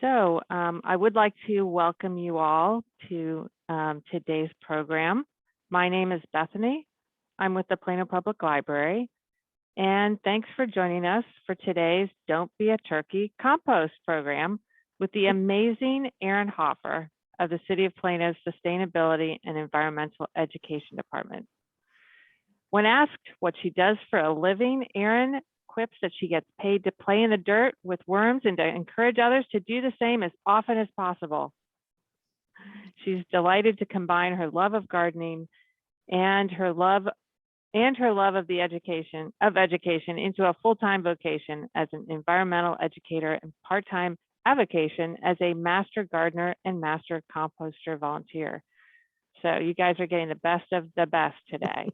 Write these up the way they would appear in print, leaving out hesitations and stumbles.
I would like to welcome you all to today's program. My name is Bethany. I'm with the Plano Public Library, and thanks for joining us for today's Don't Be a Turkey Compost program with the amazing Erin Hoffer of the City of Plano's Sustainability and Environmental Education Department. When asked what she does for a living, Erin quips that she gets paid to play in the dirt with worms and to encourage others to do the same as often as possible. She's delighted to combine her love of gardening and her love of education into a full-time vocation as an environmental educator and part-time avocation as a master gardener and master composter volunteer. So you guys are getting the best of the best today.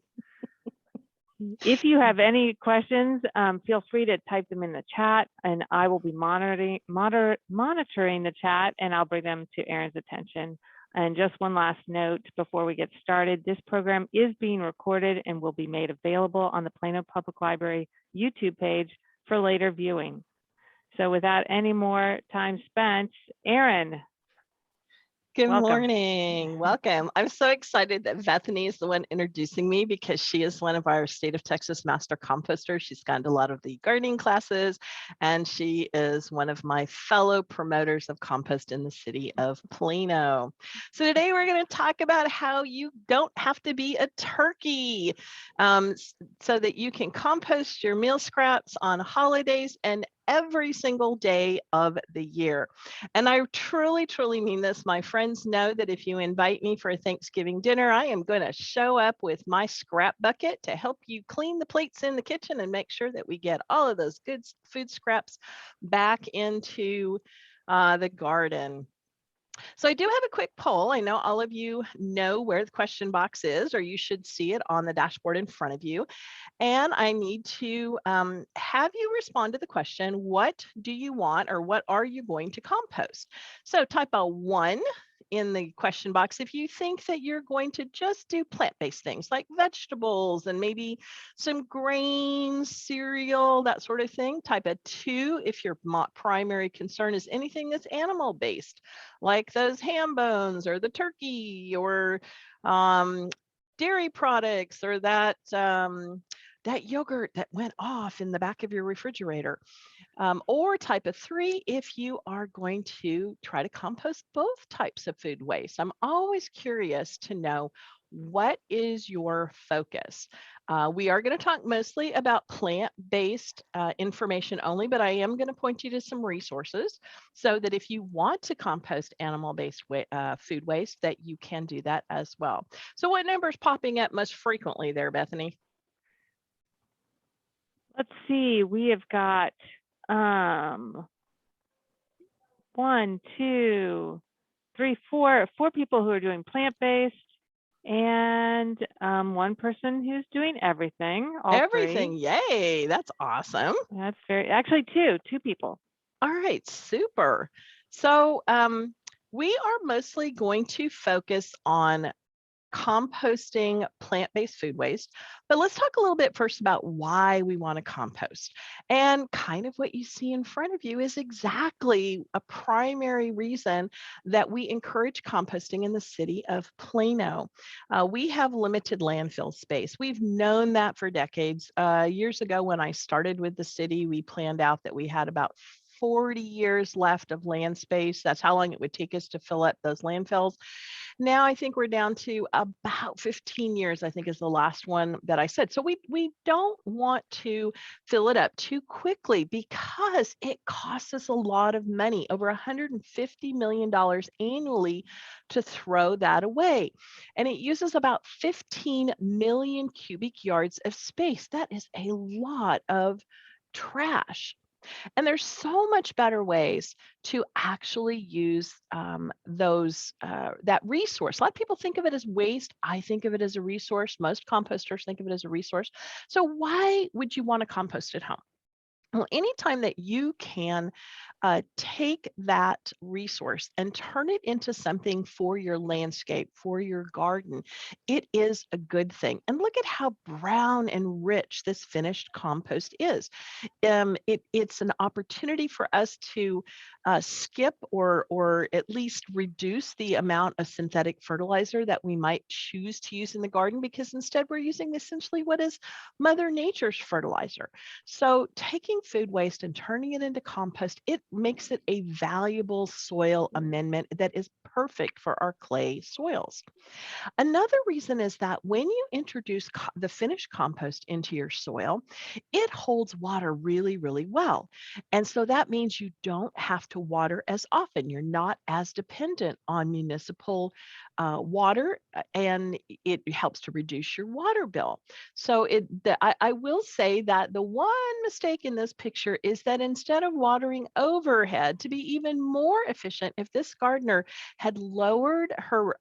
If you have any questions, feel free to type them in the chat, and I will be monitoring the chat, and I'll bring them to Erin's attention. And just one last note before we get started, this program is being recorded and will be made available on the Plano Public Library YouTube page for later viewing. So without any more time spent, Erin. Good Welcome. morning. Welcome. I'm so excited that Bethany is the one introducing me because she is one of our state of Texas master composters. She's gone to a lot of the gardening classes, and she is one of my fellow promoters of compost in the city of Plano. So today we're going to talk about how you don't have to be a turkey so that you can compost your meal scraps on holidays and every single day of the year. And I truly, truly mean this. My friends know that if you invite me for a Thanksgiving dinner, I am going to show up with my scrap bucket to help you clean the plates in the kitchen and make sure that we get all of those good food scraps back into the garden. So I do have a quick poll. I know all of you know where the question box is, or you should see it on the dashboard in front of you. And I need to have you respond to the question, what do you want, or what are you going to compost? So type a 1 in the question box if you think that you're going to just do plant-based things like vegetables and maybe some grains, cereal, that sort of thing. Type a 2 if your primary concern is anything that's animal-based, like those ham bones or the turkey or dairy products or that yogurt that went off in the back of your refrigerator. Or type of 3 if you are going to try to compost both types of food waste. I'm always curious to know, what is your focus? We are going to talk mostly about plant-based information only, but I am going to point you to some resources so that if you want to compost animal-based food waste, that you can do that as well. So what number is popping up most frequently there, Bethany? Let's see, we have got 1, 2, 3, 4 people who are doing plant-based, and 1 person who's doing everying. Everything, yay, that's awesome. That's actually 2 people. All right, super. So we are mostly going to focus on composting plant-based food waste, but let's talk a little bit first about why we want to compost. And kind of what you see in front of you is exactly a primary reason that we encourage composting in the city of Plano. We have limited landfill space. We've known that for decades. Years ago, when I started with the city, we planned out that we had about 40 years left of land space. That's how long it would take us to fill up those landfills. Now I think we're down to about 15 years, I think is the last one that I said. So we don't want to fill it up too quickly because it costs us a lot of money, over $150 million annually to throw that away. And it uses about 15 million cubic yards of space. That is a lot of trash. And there's so much better ways to actually use that resource. A lot of people think of it as waste. I think of it as a resource. Most composters think of it as a resource. So why would you want to compost at home? Well, anytime that you can take that resource and turn it into something for your landscape, for your garden, it is a good thing. And look at how brown and rich this finished compost is. It's an opportunity for us to skip or at least reduce the amount of synthetic fertilizer that we might choose to use in the garden, because instead we're using essentially what is Mother Nature's fertilizer. So taking food waste and turning it into compost, it makes it a valuable soil amendment that is perfect for our clay soils. Another reason is that when you introduce the finished compost into your soil, it holds water really, really well. And so that means you don't have to water as often. You're not as dependent on municipal water, and it helps to reduce your water bill. So I will say that the one mistake in this picture is that instead of watering overhead, to be even more efficient, if this gardener had lowered her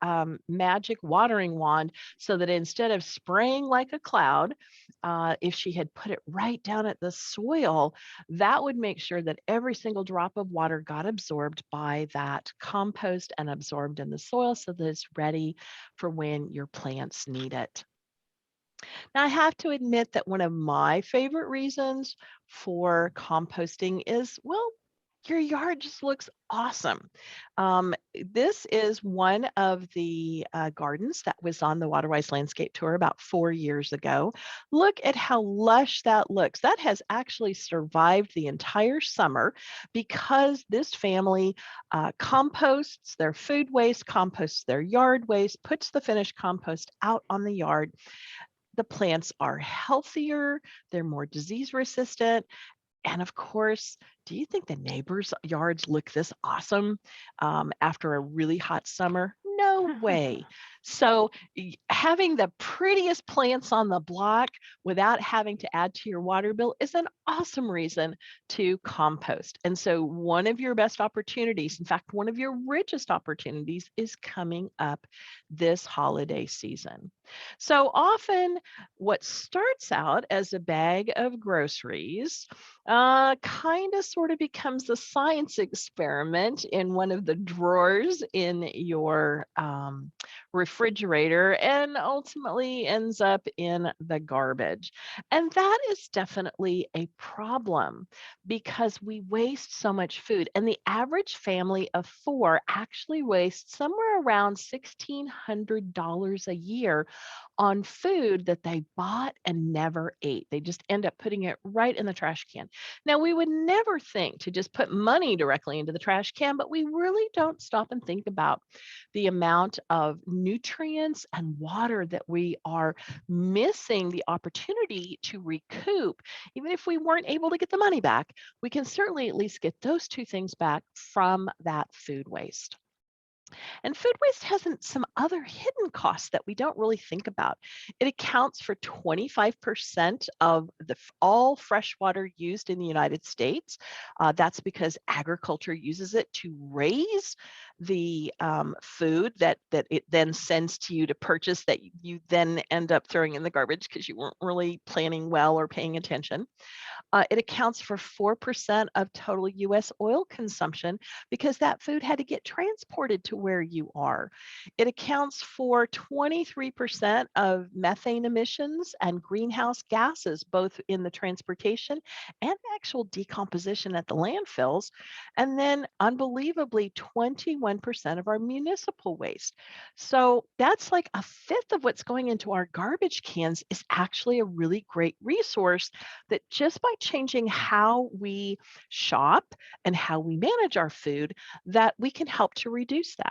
magic watering wand so that instead of spraying like a cloud, if she had put it right down at the soil, that would make sure that every single drop of water got absorbed by that compost and absorbed in the soil so that it's ready for when your plants need it. Now, I have to admit that one of my favorite reasons for composting is, well, your yard just looks awesome. This is one of the gardens that was on the Waterwise Landscape Tour about 4 years ago. Look at how lush that looks. That has actually survived the entire summer because this family composts their food waste, composts their yard waste, puts the finished compost out on the yard. The plants are healthier, they're more disease resistant. And of course, do you think the neighbors' yards look this awesome after a really hot summer? No way. So, having the prettiest plants on the block without having to add to your water bill is an awesome reason to compost. And so, one of your best opportunities, in fact, one of your richest opportunities, is coming up this holiday season. So, often what starts out as a bag of groceries kind of sort of becomes a science experiment in one of the drawers in your refrigerator and ultimately ends up in the garbage. And that is definitely a problem because we waste so much food. And the average family of four actually wastes somewhere around $1,600 a year on food that they bought and never ate. They just end up putting it right in the trash can. Now, we would never think to just put money directly into the trash can, but we really don't stop and think about the amount of nutrients and water that we are missing the opportunity to recoup. Even if we weren't able to get the money back, we can certainly at least get those two things back from that food waste. And food waste has some other hidden costs that we don't really think about. It accounts for 25% of all fresh water used in the United States. That's because agriculture uses it to raise the food that it then sends to you to purchase that you then end up throwing in the garbage because you weren't really planning well or paying attention. It accounts for 4% of total US oil consumption because that food had to get transported to where you are. It accounts for 23% of methane emissions and greenhouse gases, both in the transportation and actual decomposition at the landfills. And then, unbelievably, 21% of our municipal waste. So that's like a fifth of what's going into our garbage cans is actually a really great resource that just by changing how we shop and how we manage our food, that we can help to reduce that.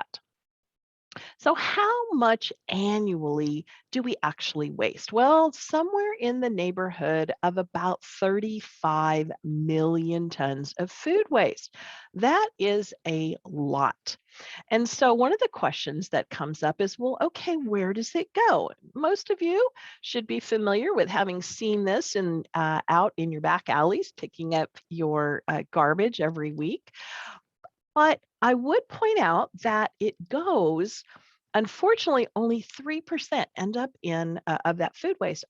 So, how much annually do we actually waste? Well, somewhere in the neighborhood of about 35 million tons of food waste. That is a lot. And so, one of the questions that comes up is, well, okay, where does it go? Most of you should be familiar with having seen this out in your back alleys, picking up your garbage every week. But I would point out that it goes Unfortunately, only 3% end up in of that food waste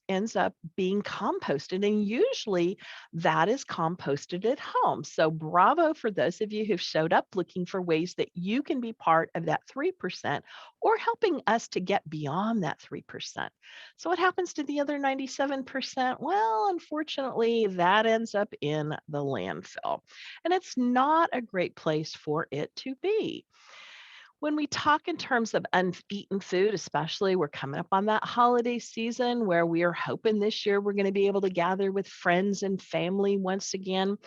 ends up being composted, and usually that is composted at home. So bravo for those of you who've showed up looking for ways that you can be part of that 3% or helping us to get beyond that 3%. So what happens to the other 97%? Well, unfortunately, that ends up in the landfill, and it's not a great place for it to be. When we talk in terms of uneaten food, especially, we're coming up on that holiday season where we are hoping this year we're going to be able to gather with friends and family once again.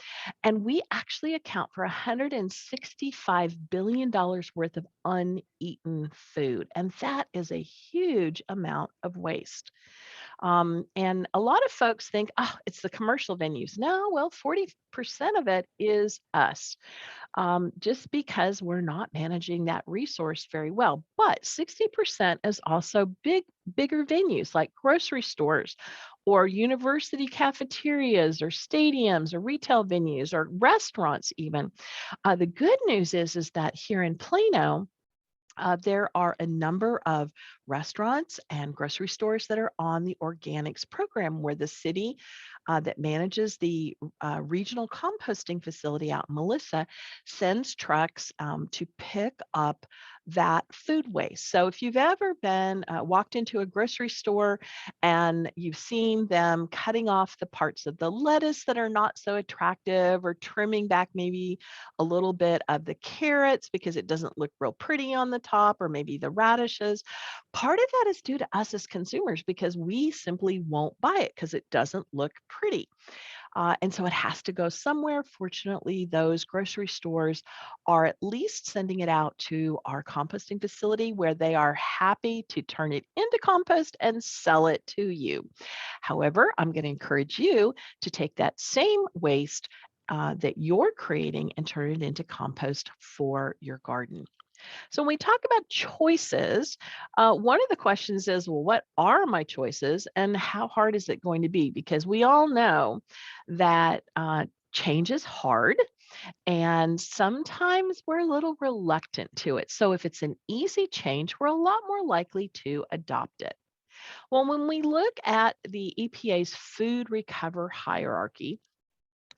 And we actually account for $165 billion worth of uneaten food. And that is a huge amount of waste. And a lot of folks think, oh, it's the commercial venues. No, well, 40% of it is us, just because we're not managing that resource very well. But 60% is also bigger venues like grocery stores or university cafeterias or stadiums or retail venues or restaurants even. The good news is that here in Plano, there are a number of restaurants and grocery stores that are on the organics program where the city that manages the regional composting facility out in Melissa sends trucks to pick up that food waste. So if you've ever been walked into a grocery store and you've seen them cutting off the parts of the lettuce that are not so attractive or trimming back maybe a little bit of the carrots because it doesn't look real pretty on the top, or maybe the radishes. Part of that is due to us as consumers because we simply won't buy it because it doesn't look pretty. And so it has to go somewhere. Fortunately, those grocery stores are at least sending it out to our composting facility where they are happy to turn it into compost and sell it to you. However, I'm going to encourage you to take that same waste that you're creating and turn it into compost for your garden. So when we talk about choices, one of the questions is, well, what are my choices and how hard is it going to be? Because we all know that change is hard and sometimes we're a little reluctant to it. So if it's an easy change, we're a lot more likely to adopt it. Well, when we look at the EPA's food recover hierarchy,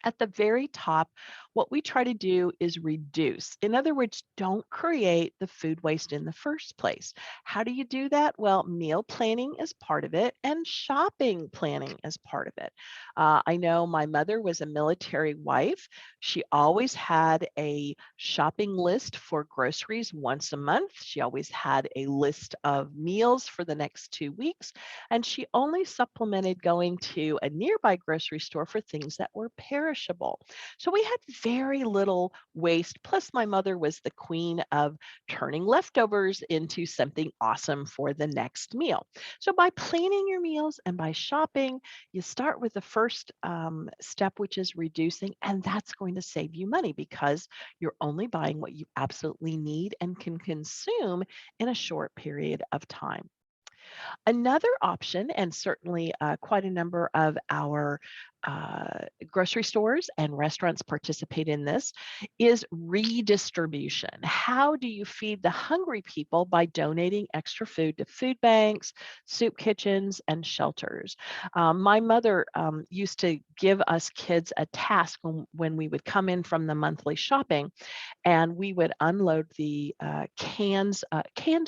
at the very top, what we try to do is reduce. In other words, don't create the food waste in the first place. How do you do that? Well, meal planning is part of it, and shopping planning is part of it. I know my mother was a military wife. She always had a shopping list for groceries once a month. She always had a list of meals for the next 2 weeks, and she only supplemented going to a nearby grocery store for things that were perishable. So we had very little waste. Plus, my mother was the queen of turning leftovers into something awesome for the next meal. So by planning your meals and by shopping, you start with the first step, which is reducing, and that's going to save you money because you're only buying what you absolutely need and can consume in a short period of time. Another option, and certainly quite a number of our grocery stores and restaurants participate in this, is redistribution. How do you feed the hungry people by donating extra food to food banks, soup kitchens, and shelters? My mother used to give us kids a task when we would come in from the monthly shopping and we would unload the canned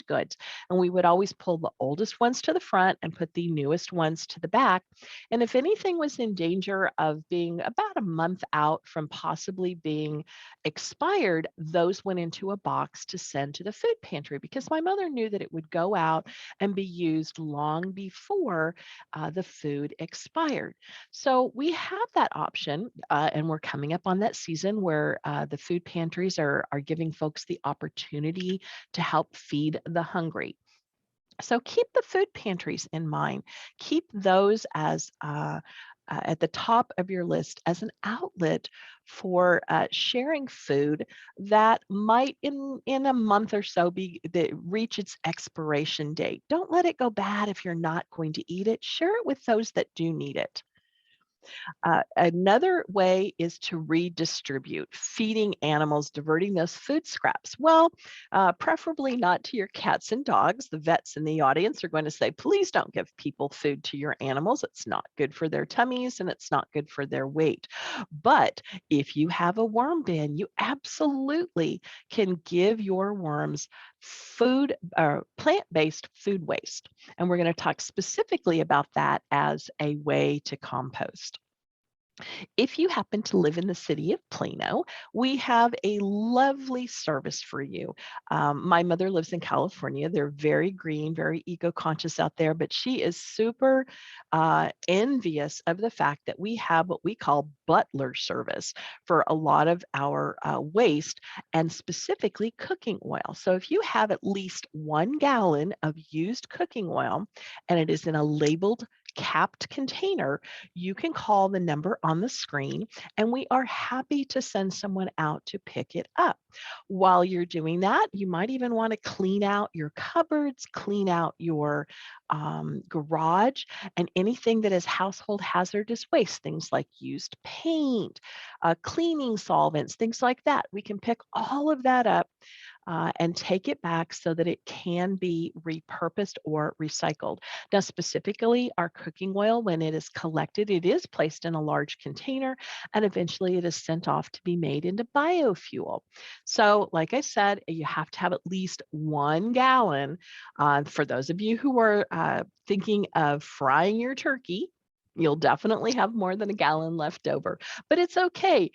goods. And we would always pull the oldest ones to the front and put the newest ones to the back. And if anything was in danger of being about a month out from possibly being expired, those went into a box to send to the food pantry because my mother knew that it would go out and be used long before the food expired. So we have that option, and we're coming up on that season where the food pantries are giving folks the opportunity to help feed the hungry. So keep the food pantries in mind. Keep those as at the top of your list as an outlet for sharing food that might in a month or so reach its expiration date. Don't let it go bad if you're not going to eat it. Share it with those that do need it. Another way is to redistribute, feeding animals, diverting those food scraps. Well, preferably not to your cats and dogs. The vets in the audience are going to say, please don't give people food to your animals. It's not good for their tummies and it's not good for their weight. But if you have a worm bin, you absolutely can give your worms food or plant-based food waste. And we're going to talk specifically about that as a way to compost. If you happen to live in the city of Plano, we have a lovely service for you. My mother lives in California. They're very green, very eco-conscious out there, but she is super envious of the fact that we have what we call butler service for a lot of our waste and specifically cooking oil. So if you have at least 1 gallon of used cooking oil and it is in a labeled capped container, you can call the number on the screen and we are happy to send someone out to pick it up. While you're doing that, you might even want to clean out your cupboards, clean out your garage, and anything that is household hazardous waste, things like used paint, cleaning solvents, things like that. We can pick all of that up and take it back so that it can be repurposed or recycled. Now, specifically, our cooking oil, when it is collected, it is placed in a large container and eventually it is sent off to be made into biofuel. So, like I said, you have to have at least 1 gallon. For those of you who are thinking of frying your turkey, you'll definitely have more than 1 gallon left over, but it's okay.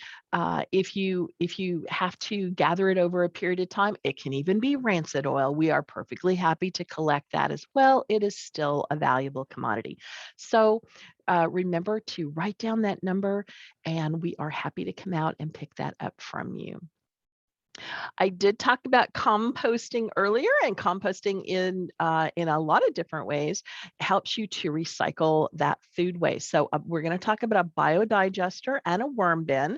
If you have to gather it over a period of time, it can even be rancid oil. We are perfectly happy to collect that as well. It is still a valuable commodity. So remember to write down that number, and we are happy to come out and pick that up from you. I did talk about composting earlier, and composting in a lot of different ways helps you to recycle that food waste. So we're going to talk about a biodigester and a worm bin.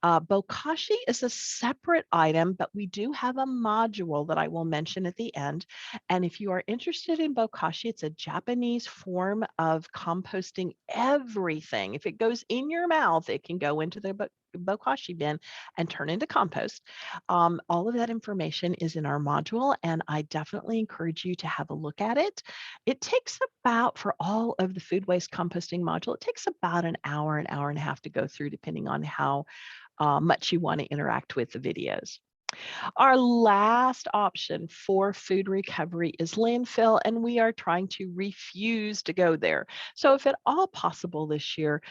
Bokashi is a separate item, but we do have a module that I will mention at the end. And if you are interested in bokashi, it's a Japanese form of composting everything. If it goes in your mouth, it can go into the bokashi bin and turn into compost. All of that information is in our module, and I definitely encourage you to have a look at it. It takes about, for all of the food waste composting module, it takes about an hour and a half to go through, depending on how much you want to interact with the videos. Our last option for food recovery is landfill, and we are trying to refuse to go there. So if at all possible this year,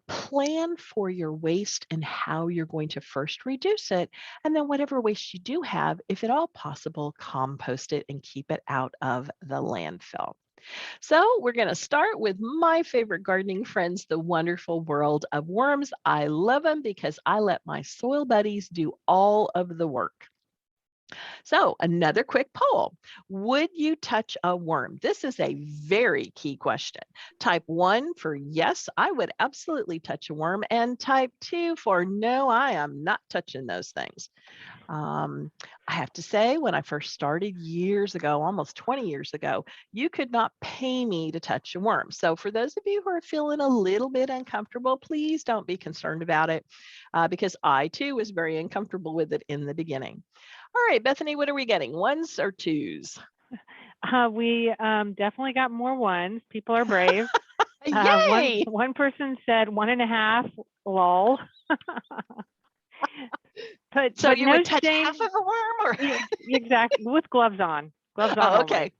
plan for your waste and how you're going to first reduce it. And then whatever waste you do have, if at all possible, compost it and keep it out of the landfill. So we're going to start with my favorite gardening friends, the wonderful world of worms. I love them because I let my soil buddies do all of the work. So another quick poll. Would you touch a worm? This is a very key question. Type 1 for yes, I would absolutely touch a worm. And type 2 for no, I am not touching those things. I have to say, when I first started years ago, almost 20 years ago, you could not pay me to touch a worm. So for those of you who are feeling a little bit uncomfortable, please don't be concerned about it because I too was very uncomfortable with it in the beginning. All right, Bethany, what are we getting? Ones or twos? We definitely got more ones. People are brave. Yay! One person said 1.5, lol. So but you no would touch shame. half of a worm? Or? Exactly, with gloves on. Gloves on Oh, only. okay.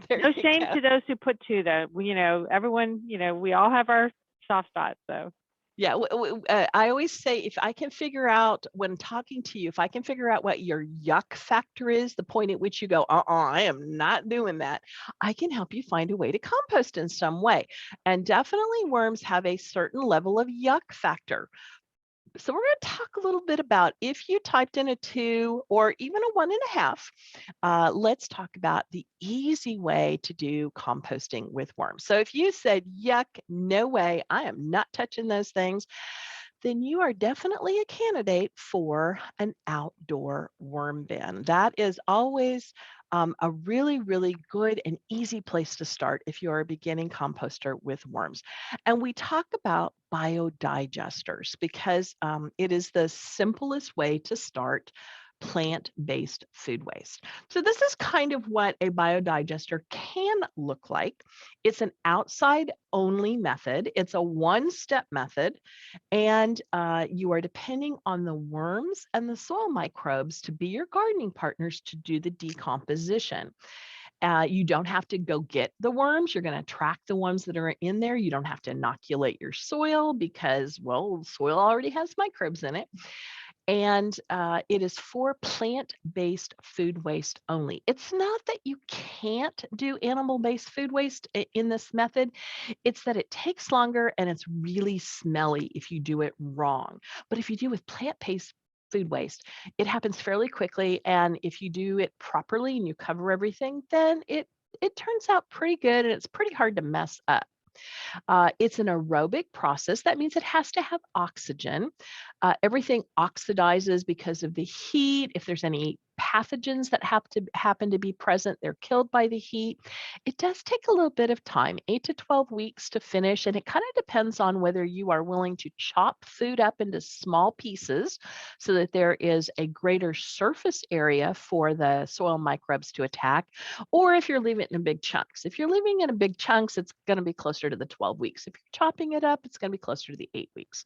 There No you shame go. to those who put 2, though. Everyone, we all have our soft spots, so. Yeah, I always say if I can figure out when talking to you, if I can figure out what your yuck factor is, the point at which you go, I am not doing that, I can help you find a way to compost in some way. And definitely worms have a certain level of yuck factor. So we're going to talk a little bit about if you typed in a 2 or even a 1.5, let's talk about the easy way to do composting with worms. So if you said, yuck, no way, I am not touching those things, then you are definitely a candidate for an outdoor worm bin. That is always a really, really good and easy place to start if you're a beginning composter with worms. And we talk about biodigesters because it is the simplest way to start plant-based food waste. So this is kind of what a biodigester can look like. It's an outside only method. It's a one-step method, and you are depending on the worms and the soil microbes to be your gardening partners to do the decomposition. You don't have to go get the worms. You're going to attract the ones that are in there. You don't have to inoculate your soil because, well, soil already has microbes in it. And it is for plant-based food waste only. It's not that you can't do animal-based food waste in this method. It's that it takes longer and it's really smelly if you do it wrong. But if you do with plant-based food waste, it happens fairly quickly. And if you do it properly and you cover everything, then it turns out pretty good and it's pretty hard to mess up. It's an aerobic process. That means it has to have oxygen. Everything oxidizes because of the heat. If there's any pathogens that happen to be present, they're killed by the heat. It does take a little bit of time, 8 to 12 weeks to finish, and it kind of depends on whether you are willing to chop food up into small pieces so that there is a greater surface area for the soil microbes to attack, or if you're leaving it in big chunks. If you're leaving it in big chunks, it's going to be closer to the 12 weeks. If you're chopping it up, it's going to be closer to the 8 weeks.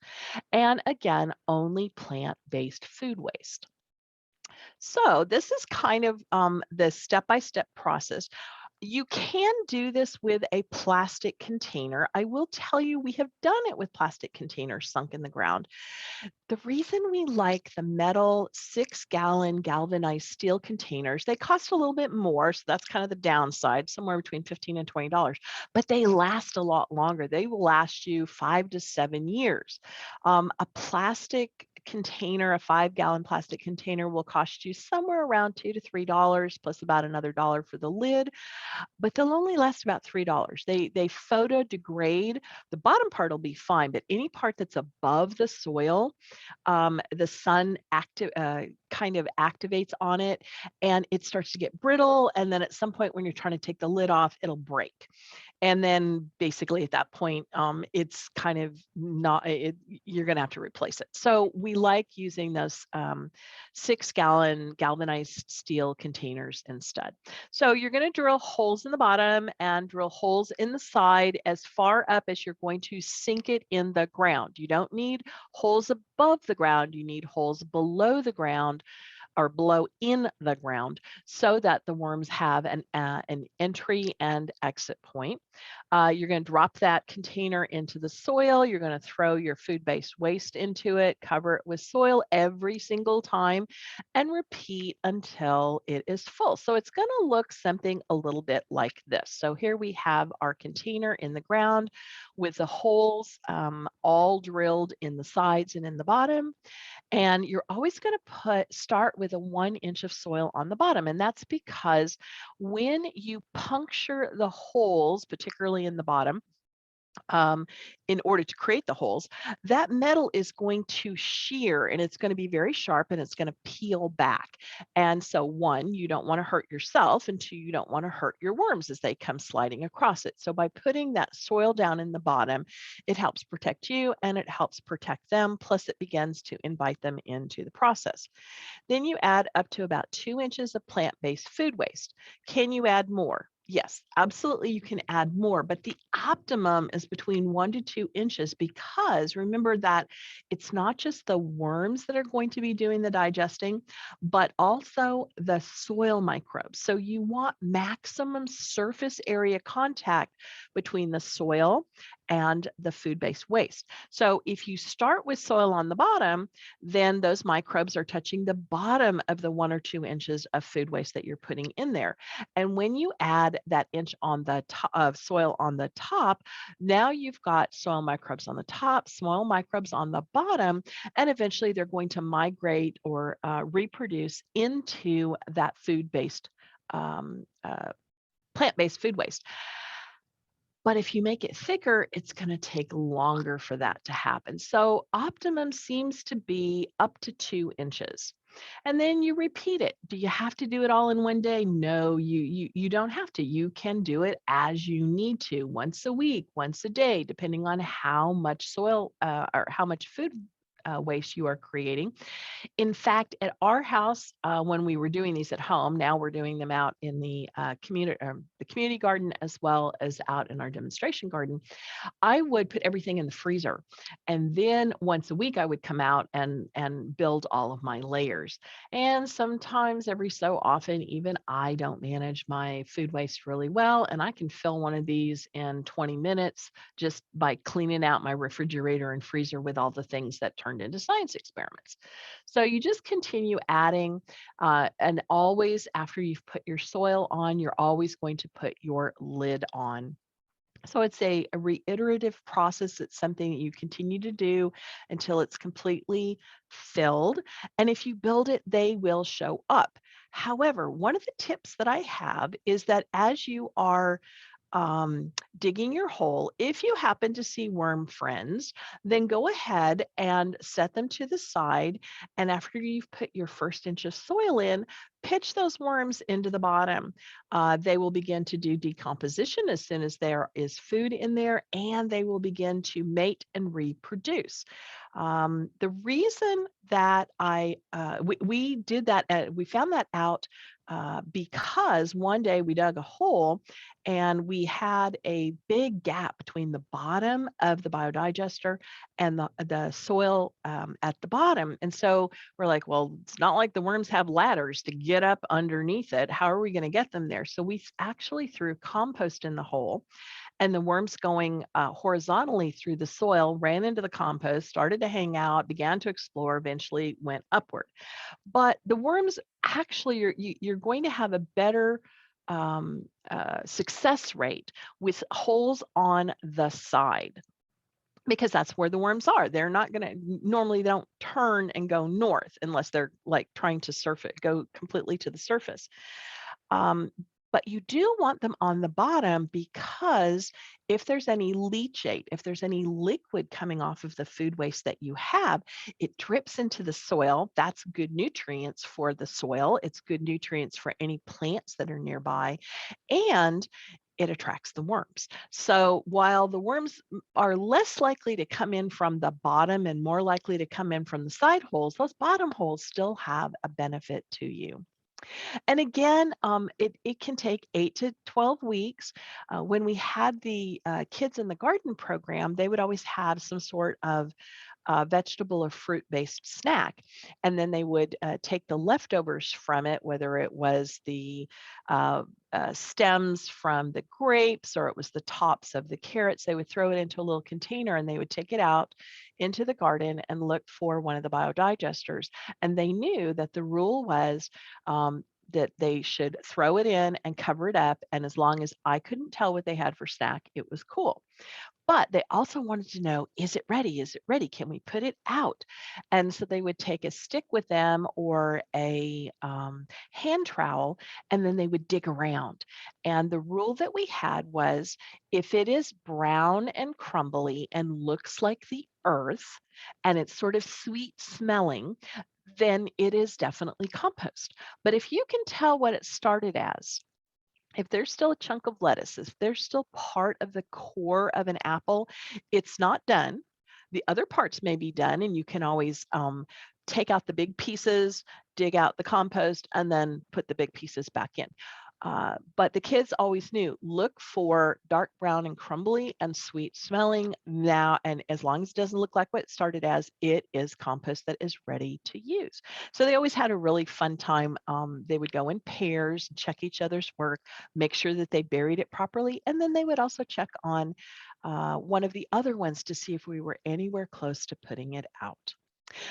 And again, only plant-based food waste. So this is kind of the step-by-step process. You can do this with a plastic container. I will tell you, we have done it with plastic containers sunk in the ground. The reason we like the metal 6-gallon galvanized steel containers, they cost a little bit more, so that's kind of the downside, somewhere between $15 and $20, but they last a lot longer. They will last you 5 to 7 years. A plastic container, a 5-gallon plastic container, will cost you somewhere around $2 to $3 plus about another dollar for the lid, but they'll only last about $3. They photo degrade. The bottom part will be fine, but any part that's above the soil, the sun kind of activates on it and it starts to get brittle. And then at some point when you're trying to take the lid off, it'll break. And then basically at that point, it's kind of not, you're going to have to replace it. So we like using those 6-gallon galvanized steel containers instead. So you're going to drill holes in the bottom and drill holes in the side as far up as you're going to sink it in the ground. You don't need holes above the ground. You need holes below the ground or below in the ground so that the worms have an entry and exit point. You're going to drop that container into the soil. You're going to throw your food-based waste into it, cover it with soil every single time, and repeat until it is full. So it's going to look something a little bit like this. So here we have our container in the ground with the holes all drilled in the sides and in the bottom. And you're always going to start with a 1 inch of soil on the bottom. And that's because when you puncture the holes, particularly in the bottom, in order to create the holes, that metal is going to shear and it's going to be very sharp and it's going to peel back. And so 1, you don't want to hurt yourself, and 2, you don't want to hurt your worms as they come sliding across it. So by putting that soil down in the bottom, it helps protect you and it helps protect them. Plus it begins to invite them into the process. Then you add up to about 2 inches of plant-based food waste. Can you add more? Yes, absolutely, you can add more, but the optimum is between 1 to 2 inches because remember that it's not just the worms that are going to be doing the digesting, but also the soil microbes. So you want maximum surface area contact between the soil and the food-based waste. So if you start with soil on the bottom, then those microbes are touching the bottom of the 1 or 2 inches of food waste that you're putting in there. And when you add that inch on the top of soil on the top, now you've got soil microbes on the top, soil microbes on the bottom, and eventually they're going to migrate or reproduce into that food-based, plant-based food waste. But if you make it thicker, it's going to take longer for that to happen. So optimum seems to be up to 2 inches. And then you repeat it. Do you have to do it all in one day? No, you don't have to. You can do it as you need to, once a week, once a day, depending on how much soil or how much food waste you are creating. In fact, at our house, when we were doing these at home, now we're doing them out in the community garden as well as out in our demonstration garden. I would put everything in the freezer, and then once a week I would come out and build all of my layers. And sometimes every so often, even I don't manage my food waste really well, and I can fill one of these in 20 minutes just by cleaning out my refrigerator and freezer with all the things that turned into science experiments. So you just continue adding, and always after you've put your soil on, you're always going to put your lid on. So it's a reiterative process. It's something that you continue to do until it's completely filled. And if you build it, they will show up. However, one of the tips that I have is that as you are digging your hole, if you happen to see worm friends, then go ahead and set them to the side. And after you've put your first inch of soil in, pitch those worms into the bottom. They will begin to do decomposition as soon as there is food in there, and they will begin to mate and reproduce. The reason that we did that, we found that out because one day we dug a hole and we had a big gap between the bottom of the biodigester and the soil at the bottom. And so we're like, well, it's not like the worms have ladders to get up underneath it. How are we going to get them there? So we actually threw compost in the hole, and the worms going horizontally through the soil ran into the compost, started to hang out, began to explore, eventually went upward. But the worms actually, you're going to have a better success rate with holes on the side, because that's where the worms are. They're not going to normally, they don't turn and go north unless they're like trying to surf it, go completely to the surface. Um, but you do want them on the bottom, because if there's any leachate, if there's any liquid coming off of the food waste that you have, it drips into the soil. That's good nutrients for the soil. It's good nutrients for any plants that are nearby, and it attracts the worms. So while the worms are less likely to come in from the bottom and more likely to come in from the side holes, those bottom holes still have a benefit to you. And again, it can take 8 to 12 weeks. When we had the kids in the garden program, they would always have some sort of vegetable or fruit-based snack. And then they would take the leftovers from it, whether it was the stems from the grapes or it was the tops of the carrots. They would throw it into a little container and they would take it out into the garden and look for one of the biodigesters. And they knew that the rule was that they should throw it in and cover it up. And as long as I couldn't tell what they had for snack, it was cool. But they also wanted to know, is it ready? Is it ready? Can we put it out? And so they would take a stick with them or a hand trowel, and then they would dig around. And the rule that we had was, if it is brown and crumbly and looks like the earth, and it's sort of sweet smelling, then it is definitely compost. But if you can tell what it started as, if there's still a chunk of lettuce, if there's still part of the core of an apple, it's not done. The other parts may be done, and you can always take out the big pieces, dig out the compost, and then put the big pieces back in. But the kids always knew, look for dark brown and crumbly and sweet smelling now. And as long as it doesn't look like what it started as, it is compost that is ready to use. So they always had a really fun time. They would go in pairs, check each other's work, make sure that they buried it properly. And then they would also check on one of the other ones to see if we were anywhere close to putting it out.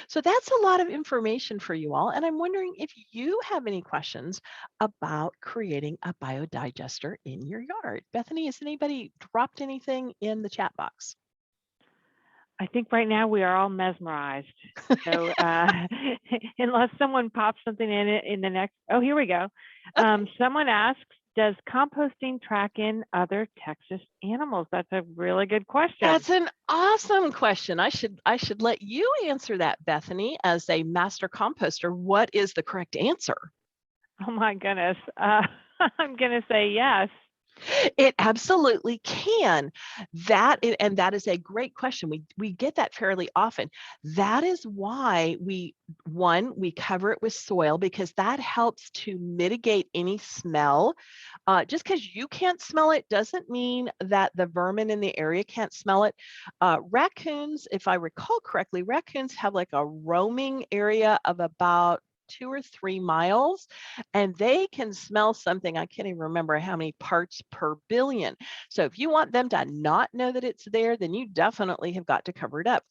So that's a lot of information for you all. And I'm wondering if you have any questions about creating a biodigester in your yard. Bethany, has anybody dropped anything in the chat box? I think right now we are all mesmerized. So unless someone pops something in it in the next, oh, here we go. Okay. Someone asks, Does composting track in other Texas animals? That's a really good question. That's an awesome question. I should let you answer that, Bethany, as a master composter. What is the correct answer? Oh my goodness. I'm going to say yes. It absolutely can. And that is a great question. We get that fairly often. That is why we cover it with soil, because that helps to mitigate any smell. Just because you can't smell it doesn't mean that the vermin in the area can't smell it. Raccoons, if I recall correctly, raccoons have like a roaming area of about 2 or 3 miles, and they can smell something. I can't even remember how many parts per billion. So if you want them to not know that it's there, then you definitely have got to cover it up.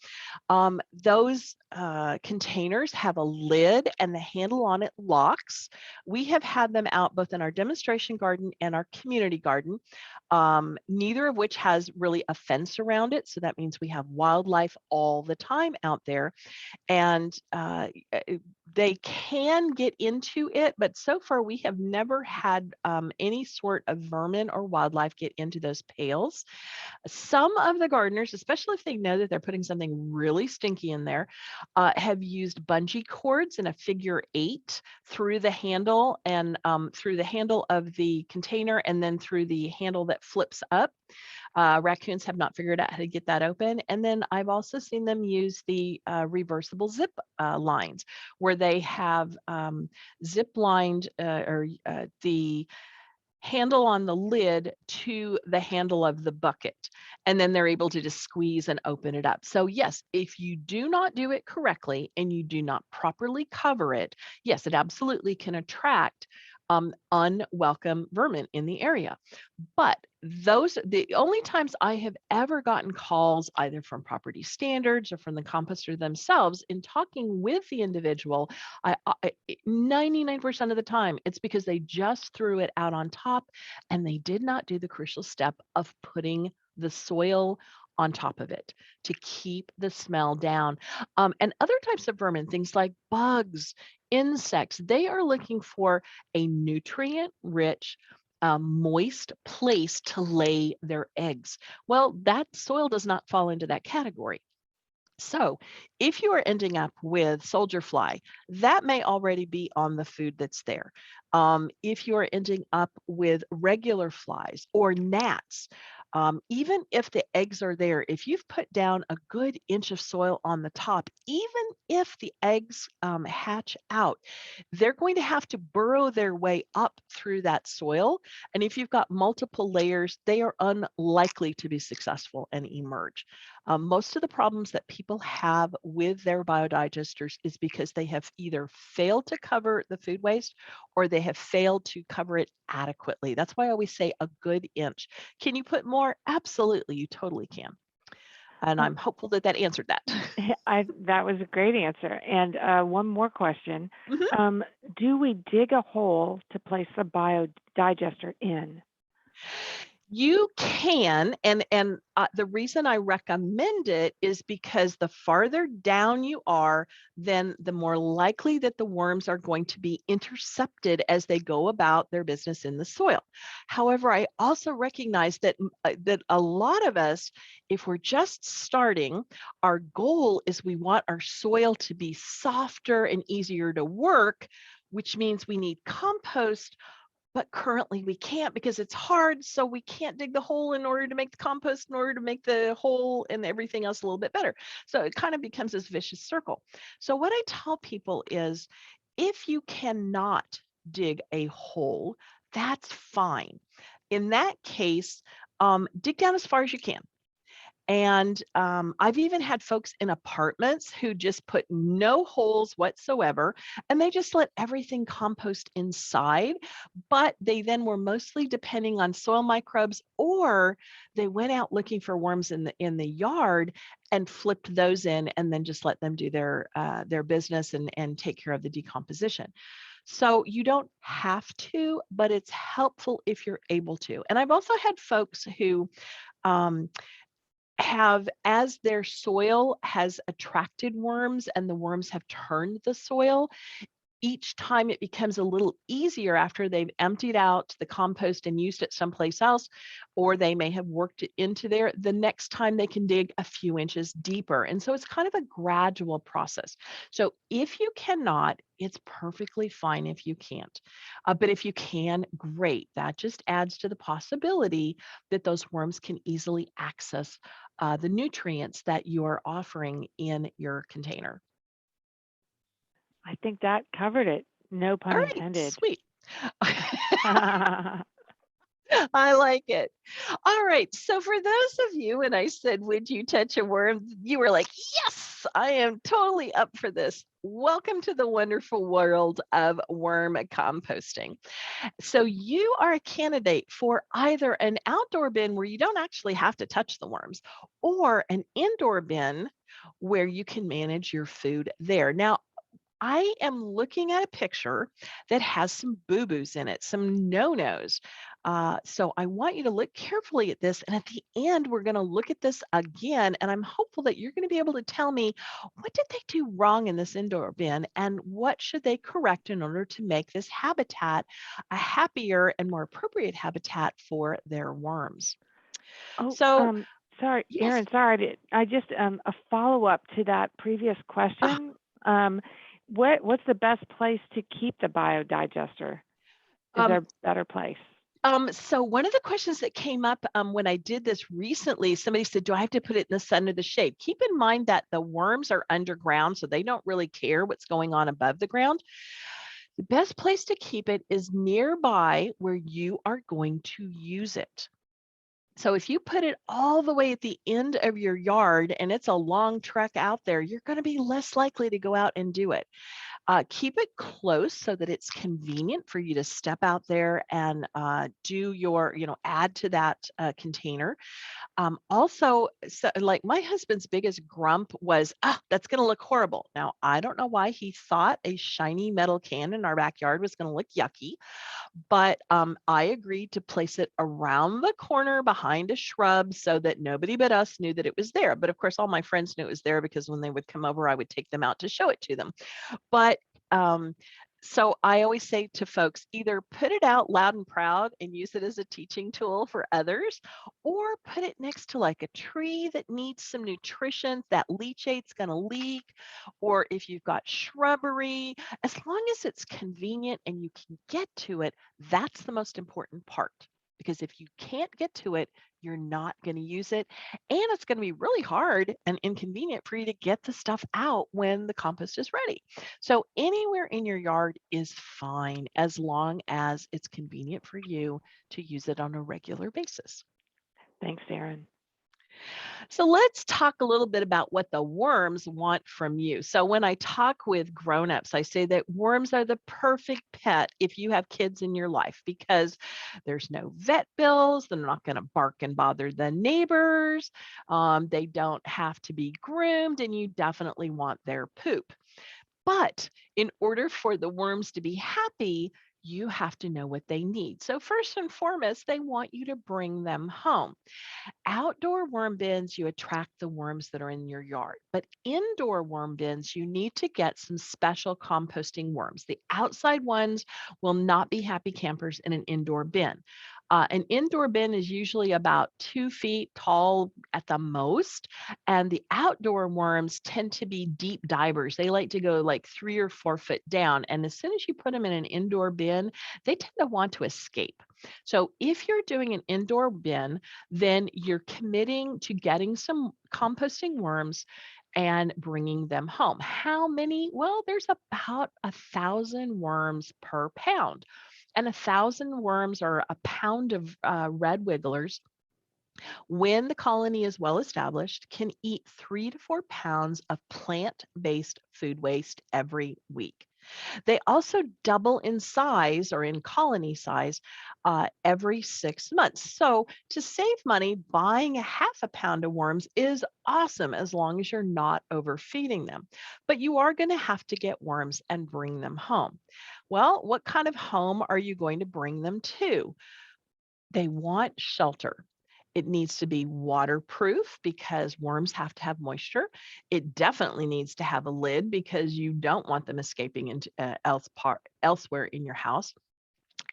Those containers have a lid, and the handle on it locks. We have had them out both in our demonstration garden and our community garden, neither of which has really a fence around it. So that means we have wildlife all the time out there, and they can get into it, but so far we have never had any sort of vermin or wildlife get into those pails. Some of the gardeners, especially if they know that they're putting something really stinky in there, have used bungee cords in a figure 8 through the handle, and through the handle of the container, and then through the handle that flips up. Raccoons have not figured out how to get that open. And then I've also seen them use the reversible zip lines, where they have zip lined the handle on the lid to the handle of the bucket. And then they're able to just squeeze and open it up. So yes, if you do not do it correctly and you do not properly cover it, yes, it absolutely can attract unwelcome vermin in the area. But the only times I have ever gotten calls, either from property standards or from the composter themselves, in talking with the individual, 99% of the time, it's because they just threw it out on top and they did not do the crucial step of putting the soil on top of it to keep the smell down. And other types of vermin, things like bugs, insects, they are looking for a nutrient rich, moist place to lay their eggs. Well, that soil does not fall into that category. So, if you are ending up with soldier fly, that may already be on the food that's there. If you are ending up with regular flies or gnats, even if the eggs are there, if you've put down a good inch of soil on the top, even if the eggs hatch out, they're going to have to burrow their way up through that soil. And if you've got multiple layers, they are unlikely to be successful and emerge. Most of the problems that people have with their biodigesters is because they have either failed to cover the food waste or they have failed to cover it adequately. That's why I always say a good inch. Can you put more? Absolutely, you totally can. And Um, I'm hopeful that that answered that. that was a great answer. And one more question. Mhm. Um, do we dig a hole to place the biodigester in? You can, and the reason I recommend it is because the farther down you are, then the more likely that the worms are going to be intercepted as they go about their business in the soil. However, I also recognize that a lot of us, if we're just starting, our goal is we want our soil to be softer and easier to work, which means we need compost, but currently we can't because it's hard. So we can't dig the hole in order to make the compost, in order to make the hole and everything else a little bit better. So it kind of becomes this vicious circle. So what I tell people is, if you cannot dig a hole, that's fine. In that case, dig down as far as you can. And I've even had folks in apartments who just put no holes whatsoever, and they just let everything compost inside. But they then were mostly depending on soil microbes, or they went out looking for worms in the yard and flipped those in, and then just let them do their business and take care of the decomposition. So you don't have to, but it's helpful if you're able to. And I've also had folks who um, have, as their soil has attracted worms and the worms have turned the soil, each time it becomes a little easier after they've emptied out the compost and used it someplace else, or they may have worked it into there, the next time they can dig a few inches deeper. And so it's kind of a gradual process. So if you cannot, it's perfectly fine if you can't. But if you can, great. That just adds to the possibility that those worms can easily access the nutrients that you're offering in your container. I think that covered it. No All pun right, intended. sweet. I like it. All right. So for those of you, and I said, would you touch a worm? You were like, yes, I am totally up for this. Welcome to the wonderful world of worm composting. So you are a candidate for either an outdoor bin where you don't actually have to touch the worms, or an indoor bin where you can manage your food there. Now, I am looking at a picture that has some boo-boos in it, some no-nos. So I want you to look carefully at this. And at the end, we're going to look at this again. And I'm hopeful that you're going to be able to tell me, what did they do wrong in this indoor bin? And what should they correct in order to make this habitat a happier and more appropriate habitat for their worms? Oh, So sorry, yes. Erin, sorry. I just, a follow-up to that previous question. Um, what's the best place to keep the biodigester? Is there Um, a better place? so one of the questions that came up when I did this recently, somebody said, do I have to put it in the sun or the shade? Keep in mind that the worms are underground, so they don't really care what's going on above the ground. The best place to keep it is nearby where you are going to use it. So if you put it all the way at the end of your yard and it's a long trek out there, you're going to be less likely to go out and do it. Keep it close so that it's convenient for you to step out there and do your, add to that container. Also, so, like my husband's biggest grump was, that's going to look horrible. Now, I don't know why he thought a shiny metal can in our backyard was going to look yucky, but I agreed to place it around the corner behind a shrub so that nobody but us knew that it was there. But of course, all my friends knew it was there because when they would come over, I would take them out to show it to them. But so I always say to folks, either put it out loud and proud and use it as a teaching tool for others, or put it next to like a tree that needs some nutrition, that leachate's going to leak, or if you've got shrubbery, as long as it's convenient and you can get to it, that's the most important part. Because if you can't get to it, you're not going to use it. And it's going to be really hard and inconvenient for you to get the stuff out when the compost is ready. So anywhere in your yard is fine as long as it's convenient for you to use it on a regular basis. Thanks, Erin. So let's talk a little bit about what the worms want from you. So when I talk with grown-ups, I say that worms are the perfect pet if you have kids in your life because there's no vet bills. They're not going to bark and bother the neighbors. They don't have to be groomed, and you definitely want their poop. But in order for the worms to be happy, you have to know what they need. So first and foremost, they want you to bring them home. Outdoor worm bins, you attract the worms that are in your yard. But indoor worm bins, you need to get some special composting worms. The outside ones will not be happy campers in an indoor bin. An indoor bin is usually about 2 feet tall at the most, and the outdoor worms tend to be deep divers. They like to go like 3 or 4 foot down, and as soon as you put them in an indoor bin, they tend to want to escape. So if you're doing an indoor bin, then you're committing to getting some composting worms and bringing them home. How many? Well, there's about 1,000 worms per pound. And 1,000 worms or a pound of red wigglers, when the colony is well established, can eat 3 to 4 pounds of plant-based food waste every week. They also double in size or in colony size every 6 months. So to save money, buying a half a pound of worms is awesome as long as you're not overfeeding them. But you are going to have to get worms and bring them home. Well, what kind of home are you going to bring them to? They want shelter. It needs to be waterproof because worms have to have moisture. It definitely needs to have a lid because you don't want them escaping into elsewhere in your house.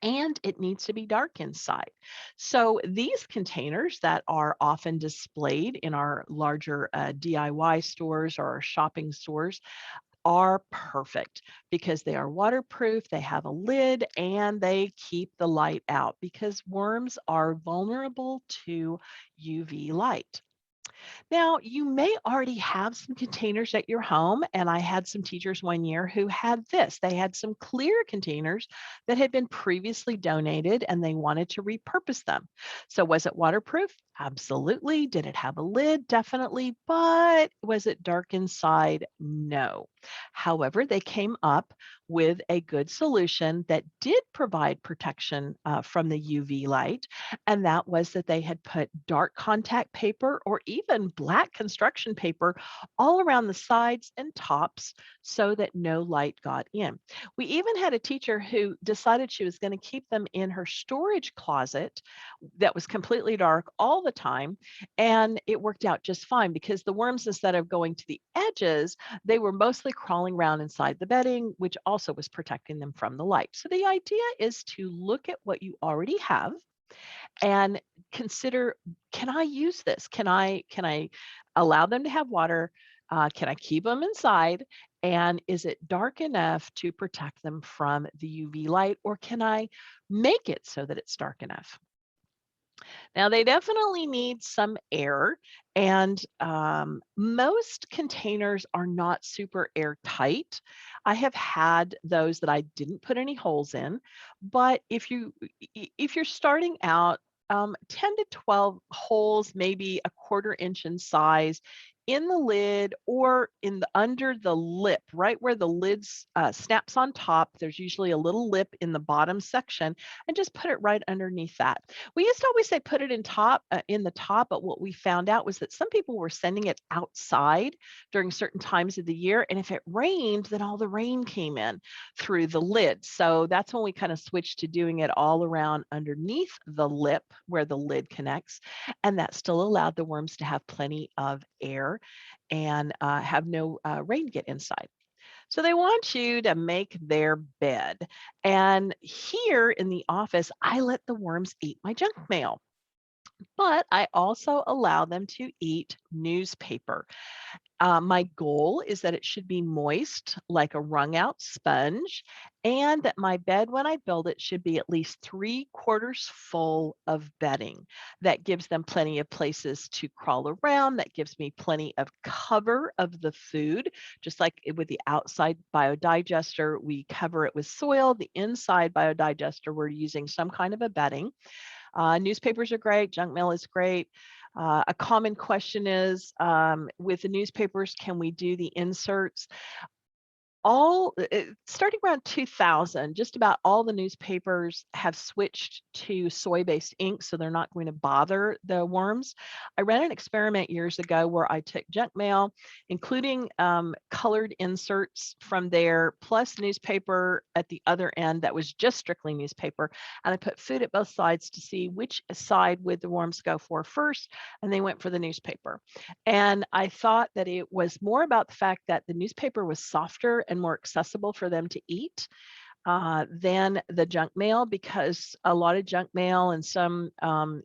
And it needs to be dark inside. So these containers that are often displayed in our larger DIY stores or our shopping stores are perfect because they are waterproof, they have a lid, and they keep the light out because worms are vulnerable to UV light. Now, you may already have some containers at your home, and I had some teachers one year who had this. They had some clear containers that had been previously donated and they wanted to repurpose them. So, was it waterproof? Absolutely. Did it have a lid? Definitely. But was it dark inside? No. However, they came up with a good solution that did provide protection from the UV light, and that was that they had put dark contact paper or even black construction paper all around the sides and tops so that no light got in. We even had a teacher who decided she was going to keep them in her storage closet that was completely dark all the time. And it worked out just fine because the worms, instead of going to the edges, they were mostly crawling around inside the bedding, which also was protecting them from the light. So the idea is to look at what you already have and consider, can I use this? Can I allow them to have water? Can I keep them inside? And is it dark enough to protect them from the UV light, or can I make it so that it's dark enough? Now, they definitely need some air, and most containers are not super airtight. I have had those that I didn't put any holes in, but if you're starting out, 10 to 12 holes, maybe a quarter inch in size, in the lid or in the under the lip, right where the lid snaps on top. There's usually a little lip in the bottom section, and just put it right underneath that. We used to always say put it in the top, but what we found out was that some people were sending it outside during certain times of the year, and if it rained, then all the rain came in through the lid. So that's when we kind of switched to doing it all around underneath the lip where the lid connects, and that still allowed the worms to have plenty of air and have no rain get inside. So they want you to make their bed. And here in the office, I let the worms eat my junk mail, but I also allow them to eat newspaper. My goal is that it should be moist, like a wrung out sponge, and that my bed, when I build it, should be at least 3/4 full of bedding. That gives them plenty of places to crawl around. That gives me plenty of cover of the food. Just like with the outside biodigester, we cover it with soil. The inside biodigester, we're using some kind of a bedding. Newspapers are great. Junk mail is great. A common question is, with the newspapers, can we do the inserts? Starting around 2000, just about all the newspapers have switched to soy-based ink, so they're not going to bother the worms. I ran an experiment years ago where I took junk mail, including colored inserts from there, plus newspaper at the other end that was just strictly newspaper, and I put food at both sides to see which side would the worms go for first, and they went for the newspaper. And I thought that it was more about the fact that the newspaper was softer and more accessible for them to eat than the junk mail, because a lot of junk mail and some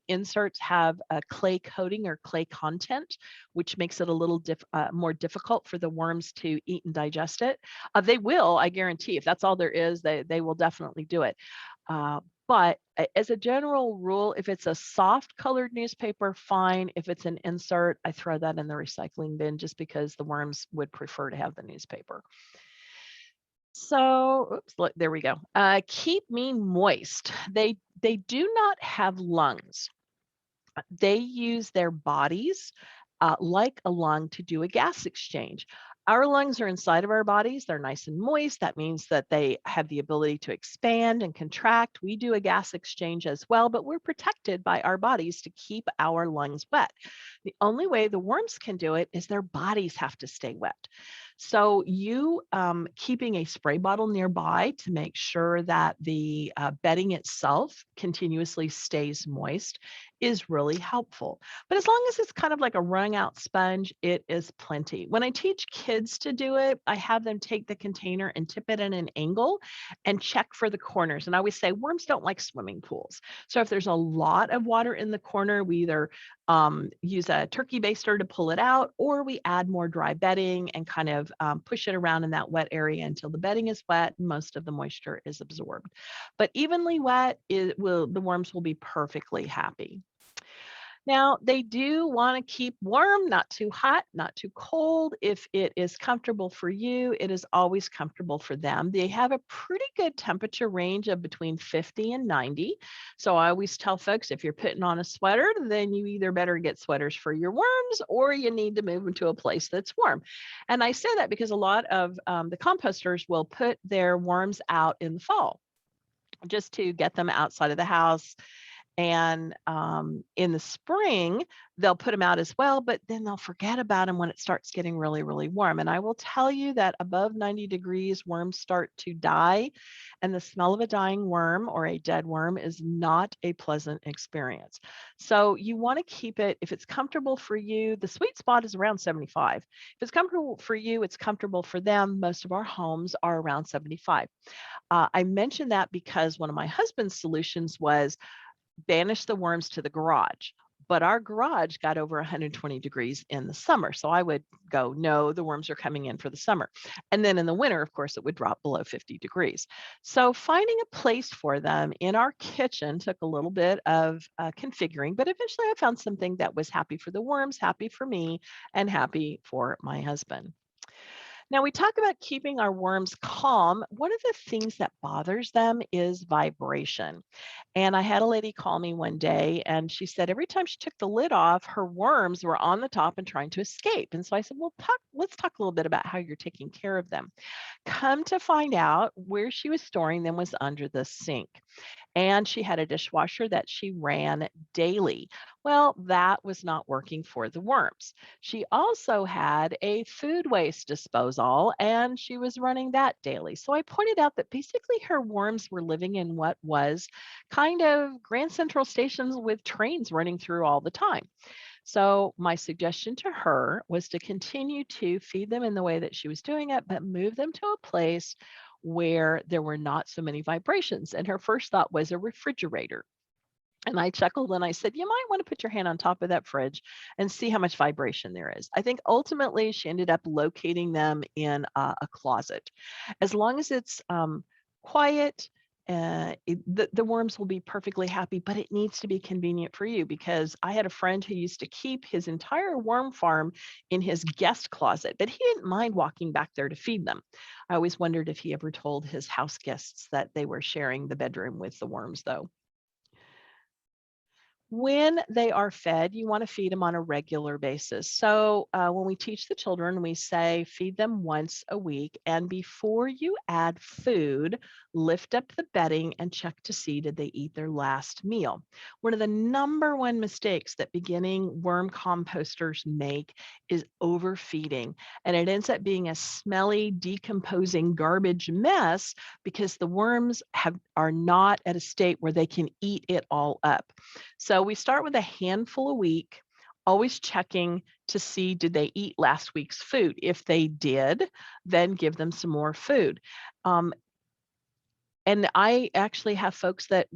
inserts have a clay coating or clay content, which makes it a little more difficult for the worms to eat and digest it. They will, I guarantee, if that's all there is, they will definitely do it. But as a general rule, if it's a soft colored newspaper, fine. If it's an insert, I throw that in the recycling bin just because the worms would prefer to have the newspaper. So, oops, look, there we go. Keep me moist. They do not have lungs. They use their bodies like a lung to do a gas exchange. Our lungs are inside of our bodies. They're nice and moist. That means that they have the ability to expand and contract. We do a gas exchange as well, but we're protected by our bodies to keep our lungs wet. The only way the worms can do it is their bodies have to stay wet. So you keeping a spray bottle nearby to make sure that the bedding itself continuously stays moist is really helpful. But as long as it's kind of like a wrung out sponge, it is plenty. When I teach kids to do it, I have them take the container and tip it at an angle and check for the corners. And I always say worms don't like swimming pools. So if there's a lot of water in the corner, we either use a turkey baster to pull it out, or we add more dry bedding and kind of push it around in that wet area until the bedding is wet and most of the moisture is absorbed. But evenly wet, the worms will be perfectly happy. Now, they do want to keep warm, not too hot, not too cold. If it is comfortable for you, it is always comfortable for them. They have a pretty good temperature range of between 50 and 90. So I always tell folks, if you're putting on a sweater, then you either better get sweaters for your worms or you need to move them to a place that's warm. And I say that because a lot of the composters will put their worms out in the fall just to get them outside of the house, and in the spring, they'll put them out as well, but then they'll forget about them when it starts getting really, really warm. And I will tell you that above 90 degrees, worms start to die. And the smell of a dying worm or a dead worm is not a pleasant experience. So you want to keep it, if it's comfortable for you, the sweet spot is around 75. If it's comfortable for you, it's comfortable for them. Most of our homes are around 75. I mentioned that because one of my husband's solutions was banish the worms to the garage. But our garage got over 120 degrees in the summer. So I would go, no, the worms are coming in for the summer. And then in the winter, of course, it would drop below 50 degrees. So finding a place for them in our kitchen took a little bit of configuring, but eventually I found something that was happy for the worms, happy for me, and happy for my husband. Now, we talk about keeping our worms calm. One of the things that bothers them is vibration. And I had a lady call me one day and she said every time she took the lid off, her worms were on the top and trying to escape. And so I said, well, let's talk a little bit about how you're taking care of them. Come to find out, where she was storing them was under the sink. And she had a dishwasher that she ran daily. Well, that was not working for the worms. She also had a food waste disposal and she was running that daily. So I pointed out that basically her worms were living in what was kind of Grand Central stations with trains running through all the time. So my suggestion to her was to continue to feed them in the way that she was doing it, but move them to a place where there were not so many vibrations. And her first thought was a refrigerator. And I chuckled and I said, you might want to put your hand on top of that fridge and see how much vibration there is. I think ultimately she ended up locating them in a closet. As long as it's quiet, the worms will be perfectly happy, but it needs to be convenient for you, because I had a friend who used to keep his entire worm farm in his guest closet, but he didn't mind walking back there to feed them. I always wondered if he ever told his house guests that they were sharing the bedroom with the worms, though. When they are fed, you want to feed them on a regular basis. So when we teach the children, we say feed them once a week. And before you add food, lift up the bedding and check to see did they eat their last meal. One of the number one mistakes that beginning worm composters make is overfeeding. And it ends up being a smelly, decomposing garbage mess because the worms are not at a state where they can eat it all up. So we start with a handful a week, always checking to see did they eat last week's food. If they did, then give them some more food. And I actually have folks that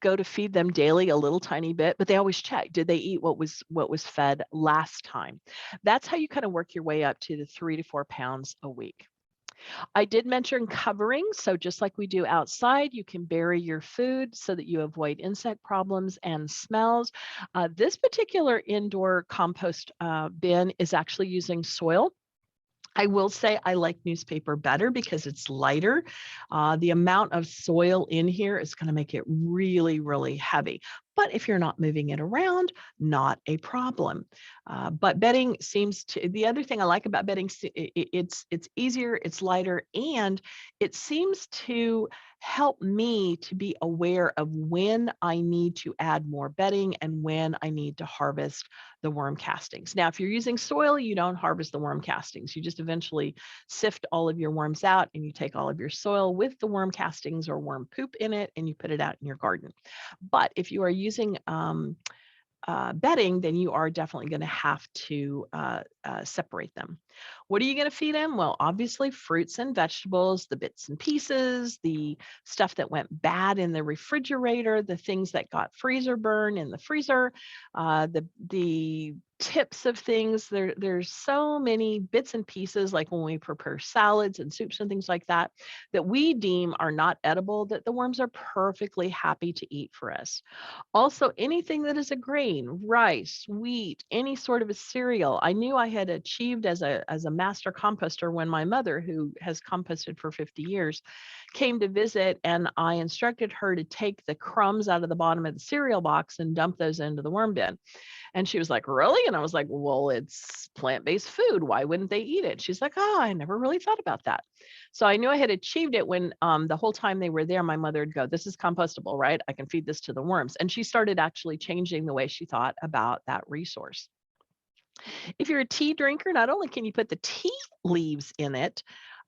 go to feed them daily a little tiny bit, but they always check, did they eat what was fed last time? That's how you kind of work your way up to the 3 to 4 pounds a week. I did mention covering. So just like we do outside, you can bury your food so that you avoid insect problems and smells. This particular indoor compost bin is actually using soil. I will say I like newspaper better because it's lighter. The amount of soil in here is going to make it really, really heavy. But if you're not moving it around, not a problem. But bedding seems to, the other thing I like about bedding, it's easier, it's lighter, and it seems to help me to be aware of when I need to add more bedding and when I need to harvest the worm castings. Now, if you're using soil, you don't harvest the worm castings. You just eventually sift all of your worms out and you take all of your soil with the worm castings or worm poop in it and you put it out in your garden. But if you are using bedding, then you are definitely going to have to separate them. What are you going to feed them? Well, obviously fruits and vegetables, the bits and pieces, the stuff that went bad in the refrigerator, the things that got freezer burn in the freezer, the tips of things. There's so many bits and pieces, like when we prepare salads and soups and things like that, that we deem are not edible, that the worms are perfectly happy to eat for us. Also, anything that is a grain, rice, wheat, any sort of a cereal. I knew I had achieved as a master composter when my mother, who has composted for 50 years, came to visit, and I instructed her to take the crumbs out of the bottom of the cereal box and dump those into the worm bin. And she was like, "Really?" And I was like, "Well, it's plant-based food. Why wouldn't they eat it?" She's like, "Oh, I never really thought about that." So I knew I had achieved it when the whole time they were there, my mother would go, "This is compostable, right? I can feed this to the worms." And she started actually changing the way she thought about that resource. If you're a tea drinker, not only can you put the tea leaves in it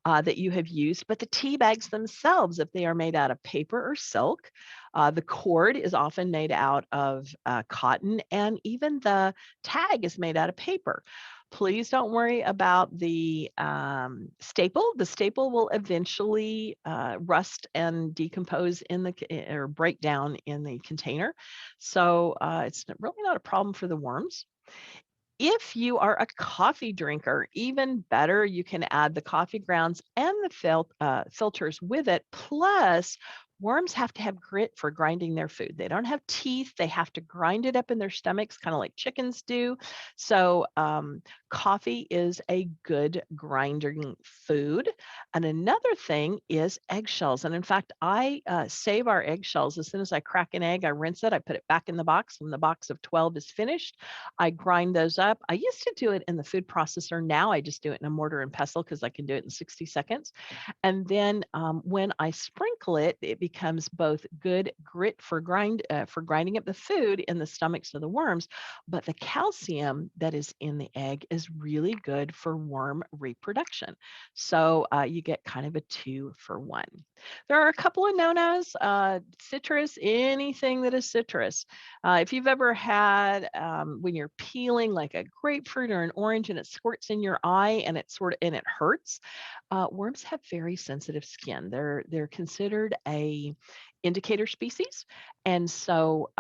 that you have used, but the tea bags themselves, if they are made out of paper or silk. The cord is often made out of cotton, and even the tag is made out of paper. Please don't worry about the staple. The staple will eventually rust and decompose in or break down in the container. So it's really not a problem for the worms. If you are a coffee drinker, even better, you can add the coffee grounds and the filters with it. Plus, worms have to have grit for grinding their food. They don't have teeth. They have to grind it up in their stomachs, kind of like chickens do. So, coffee is a good grinding food. And another thing is eggshells. And in fact, I save our eggshells. As soon as I crack an egg, I rinse it, I put it back in the box. When the box of 12 is finished, I grind those up. I used to do it in the food processor. Now I just do it in a mortar and pestle because I can do it in 60 seconds. And then when I sprinkle it, it becomes both good grit for grinding up the food in the stomachs of the worms, but the calcium that is in the egg is really good for worm reproduction. So you get kind of a 2-for-1. There are a couple of no-nos. Citrus, anything that is citrus. If you've ever had when you're peeling like a grapefruit or an orange and it squirts in your eye and it hurts, worms have very sensitive skin. They're considered a indicator species, and so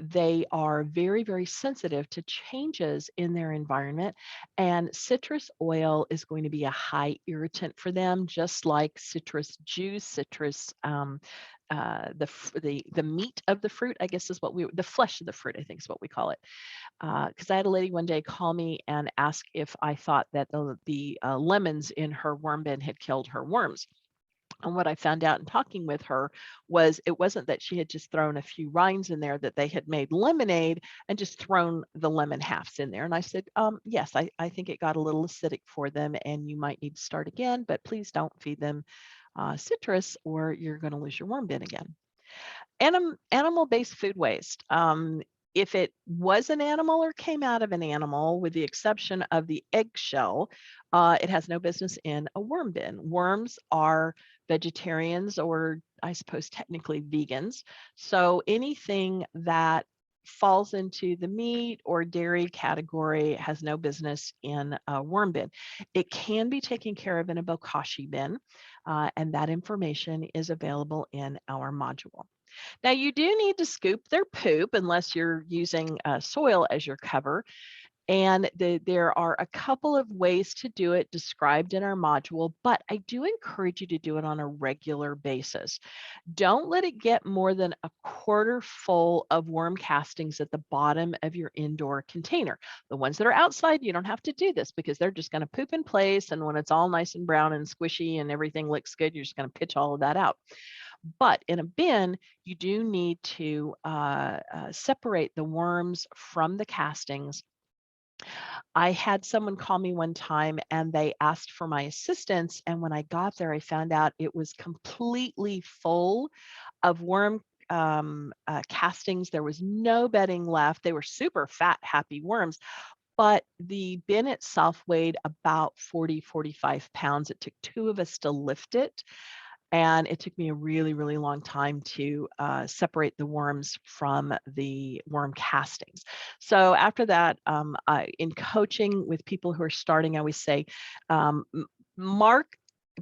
they are very, very sensitive to changes in their environment. And citrus oil is going to be a high irritant for them, just like citrus juice, citrus. The meat of the fruit, I guess, is the flesh of the fruit, I think is what we call it. Because I had a lady one day call me and ask if I thought that the lemons in her worm bin had killed her worms. And what I found out in talking with her was it wasn't that she had just thrown a few rinds in there, that they had made lemonade and just thrown the lemon halves in there. And I said, yes, I think it got a little acidic for them and you might need to start again, but please don't feed them citrus or you're going to lose your worm bin again. Animal-based food waste. If it was an animal or came out of an animal, with the exception of the eggshell, it has no business in a worm bin. Worms are vegetarians, or I suppose technically vegans. So anything that falls into the meat or dairy category has no business in a worm bin. It can be taken care of in a bokashi bin, and that information is available in our module. Now, you do need to scoop their poop unless you're using soil as your cover. And there are a couple of ways to do it described in our module, but I do encourage you to do it on a regular basis. Don't let it get more than a quarter full of worm castings at the bottom of your indoor container. The ones that are outside, you don't have to do this because they're just going to poop in place. And when it's all nice and brown and squishy and everything looks good, you're just going to pitch all of that out. But in a bin, you do need to separate the worms from the castings. I had someone call me one time and they asked for my assistance. And when I got there, I found out it was completely full of worm castings. There was no bedding left. They were super fat, happy worms. But the bin itself weighed about 45 pounds. It took two of us to lift it. And it took me a really, really long time to separate the worms from the worm castings. So after that, in coaching with people who are starting, I always say, mark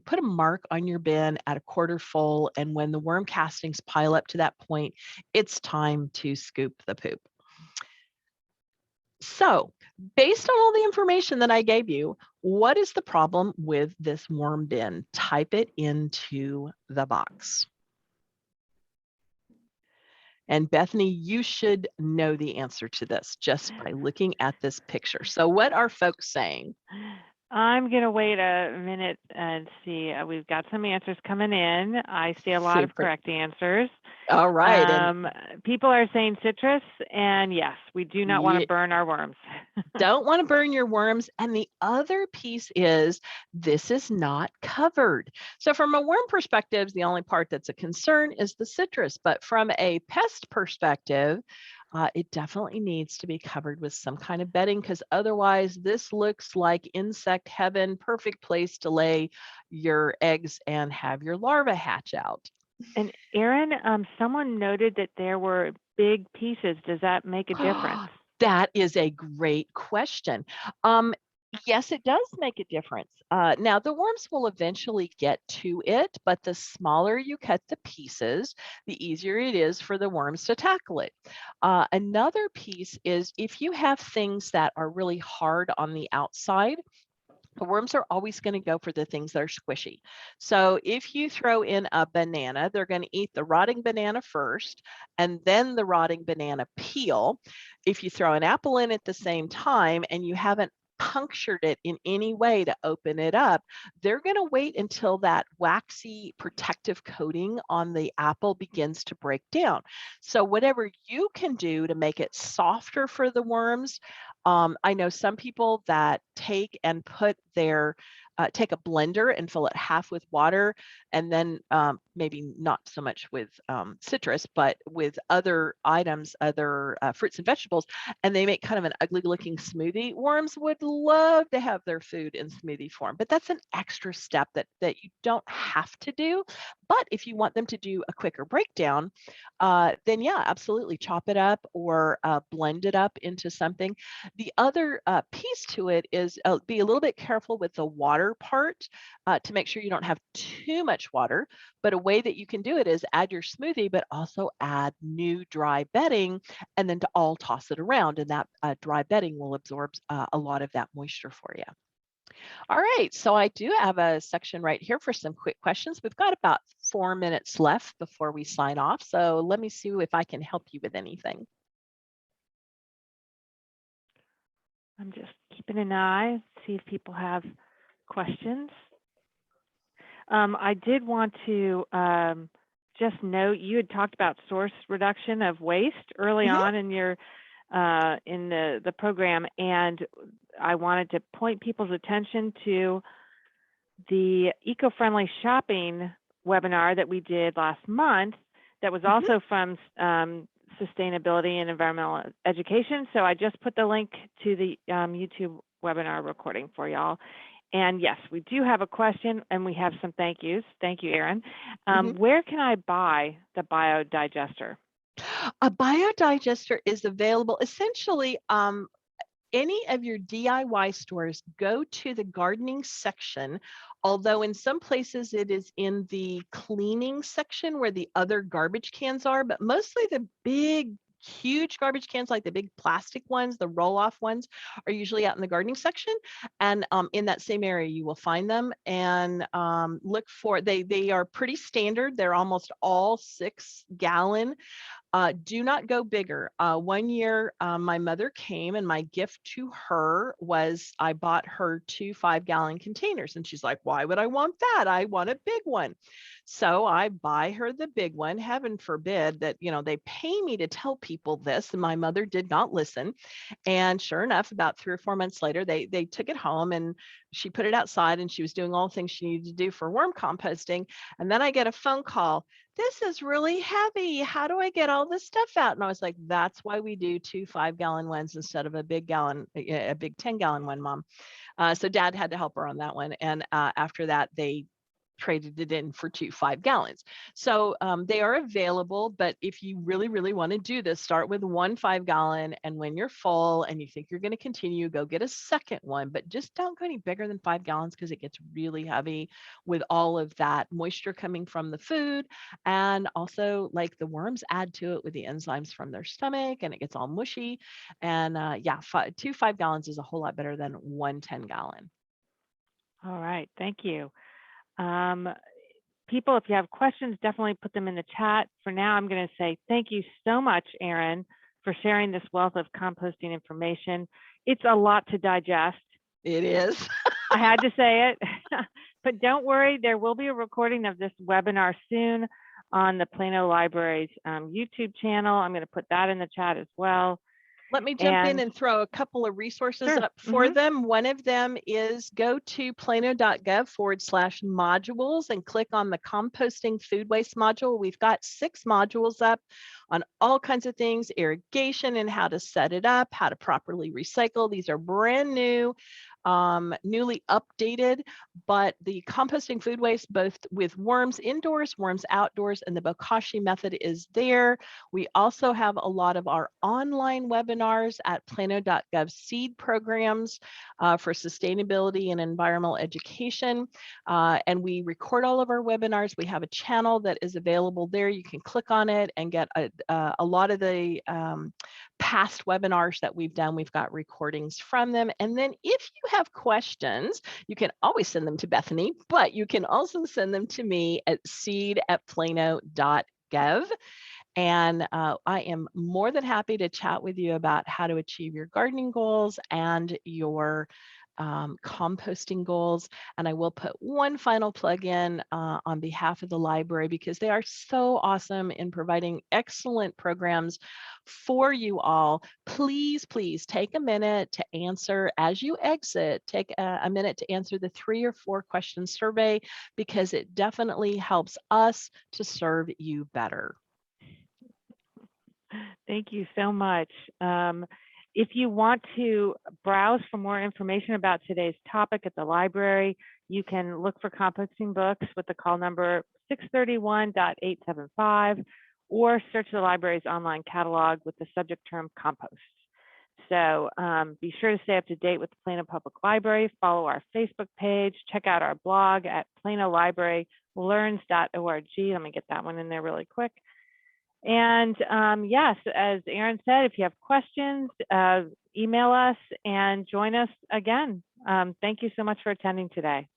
put a mark on your bin at a quarter full, and when the worm castings pile up to that point, it's time to scoop the poop. So, based on all the information that I gave you, what is the problem with this worm bin? Type it into the box. And Bethany, you should know the answer to this just by looking at this picture. So what are folks saying? I'm going to wait a minute and see. We've got some answers coming in. I see a lot of correct answers. All right. And people are saying citrus, and yes, we do not want to burn our worms. Don't want to burn your worms. And the other piece is this is not covered. So from a worm perspective, the only part that's a concern is the citrus. But from a pest perspective, it definitely needs to be covered with some kind of bedding, because otherwise this looks like insect heaven, perfect place to lay your eggs and have your larvae hatch out. And Erin, someone noted that there were big pieces. Does that make a difference? That is a great question. Yes, it does make a difference. Now, the worms will eventually get to it, but the smaller you cut the pieces, the easier it is for the worms to tackle it. Another piece is if you have things that are really hard on the outside, the worms are always going to go for the things that are squishy. So if you throw in a banana, they're going to eat the rotting banana first and then the rotting banana peel. If you throw an apple in at the same time and you haven't punctured it in any way to open it up, they're going to wait until that waxy protective coating on the apple begins to break down. So whatever you can do to make it softer for the worms. I know some people that take and put their take a blender and fill it half with water, and then maybe not so much with citrus, but with other items, other fruits and vegetables, and they make kind of an ugly looking smoothie. Worms would love to have their food in smoothie form, but that's an extra step that you don't have to do. But if you want them to do a quicker breakdown, then yeah, absolutely chop it up or blend it up into something. The other piece to it is be a little bit careful with the water part to make sure you don't have too much water. But a way that you can do it is add your smoothie, but also add new dry bedding and then to all toss it around. And that dry bedding will absorb a lot of that moisture for you. All right, so I do have a section right here for some quick questions. We've got about 4 minutes left before we sign off. So let me see if I can help you with anything. I'm just keeping an eye, see if people have questions. I did want to just note, you had talked about source reduction of waste early on in your in the program, and I wanted to point people's attention to the eco-friendly shopping webinar that we did last month that was also from sustainability and environmental education. So I just put the link to the YouTube webinar recording for y'all. And yes, we do have a question and we have some thank yous. Thank you, Erin. Where can I buy the biodigester? A biodigester is available essentially any of your DIY stores. Go to the gardening section, although in some places it is in the cleaning section where the other garbage cans are, but mostly the big huge garbage cans, like the big plastic ones, the roll-off ones, are usually out in the gardening section. And in that same area, you will find them and look for, they are pretty standard. They're almost all 6-gallon. Do not go bigger. One year, my mother came and my gift to her was I bought her 2 5-gallon containers. And she's like, why would I want that? I want a big one. So I buy her the big one. Heaven forbid that, they pay me to tell people this. And my mother did not listen. And sure enough, about 3 or 4 months later, they took it home and she put it outside and she was doing all the things she needed to do for worm composting. And then I get a phone call. This is really heavy. How do I get all this stuff out? And I was like, that's why we do 2 5-gallon ones instead of a big 10-gallon one, Mom. So Dad had to help her on that one. And after that, they traded it in for 2 5-gallons. So they are available, but if you really, really want to do this, start with 1 5-gallon. And when you're full and you think you're going to continue, go get a second one, but just don't go any bigger than 5 gallons because it gets really heavy with all of that moisture coming from the food. And also, like, the worms add to it with the enzymes from their stomach and it gets all mushy. And yeah, 2 5-gallons is a whole lot better than 1 10-gallon. All right, thank you. People, if you have questions, definitely put them in the chat. For now, I'm going to say thank you so much, Erin, for sharing this wealth of composting information. It's a lot to digest. It is. I had to say it, but don't worry, there will be a recording of this webinar soon on the Plano Library's YouTube channel. I'm going to put that in the chat as well. Let me jump in and throw a couple of resources up for them. One of them is go to plano.gov/modules and click on the composting food waste module. We've got 6 modules up on all kinds of things, irrigation and how to set it up, how to properly recycle. These are brand new, newly updated, but the composting food waste, both with worms indoors, worms outdoors, and the bokashi method is there. We also have a lot of our online webinars at plano.gov seed programs for sustainability and environmental education. And we record all of our webinars. We have a channel that is available there. You can click on it and get a lot of the past webinars that we've done. We've got recordings from them. And then if you have questions, you can always send them to Bethany, but you can also send them to me at seed@plano.gov. And I am more than happy to chat with you about how to achieve your gardening goals and your composting goals. And I will put one final plug in on behalf of the library because they are so awesome in providing excellent programs for you all. Please, please take a minute to answer as you exit. Take a minute to answer the 3 or 4 question survey because it definitely helps us to serve you better. Thank you so much. If you want to browse for more information about today's topic at the library, you can look for composting books with the call number 631.875 or search the library's online catalog with the subject term compost. So be sure to stay up to date with the Plano Public Library, follow our Facebook page, check out our blog at planolibrarylearns.org. Let me get that one in there really quick. And yes, as Erin said, if you have questions, email us and join us again. Thank you so much for attending today.